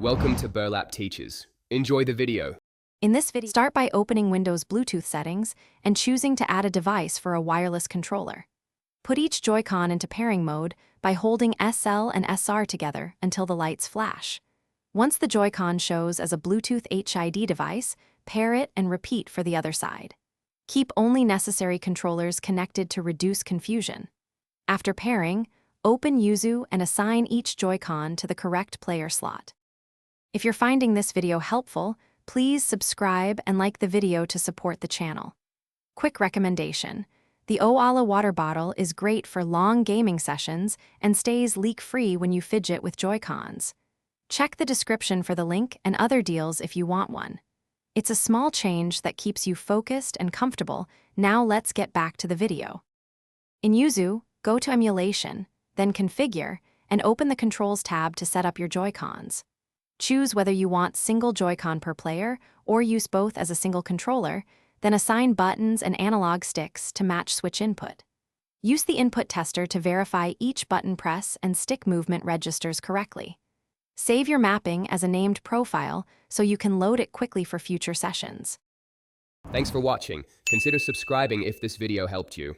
Welcome to Burlap Teachers. Enjoy the video. In this video, start by opening Windows Bluetooth settings and choosing to add a device for a wireless controller. Put each Joy-Con into pairing mode by holding SL and SR together until the lights flash. Once the Joy-Con shows as a Bluetooth HID device, pair it and repeat for the other side. Keep only necessary controllers connected to reduce confusion. After pairing, open Yuzu and assign each Joy-Con to the correct player slot. If you're finding this video helpful, please subscribe and like the video to support the channel. Quick recommendation: the Owala water bottle is great for long gaming sessions and stays leak-free when you fidget with Joy-Cons. Check the description for the link and other deals if you want one. It's a small change that keeps you focused and comfortable. Now let's get back to the video. In Yuzu, go to Emulation, then Configure, and open the Controls tab to set up your Joy-Cons. Choose whether you want single Joy-Con per player or use both as a single controller, then assign buttons and analog sticks to match switch input. Use the input tester to verify each button press and stick movement registers correctly. Save your mapping as a named profile so you can load it quickly for future sessions. Thanks for watching. Consider subscribing if this video helped you.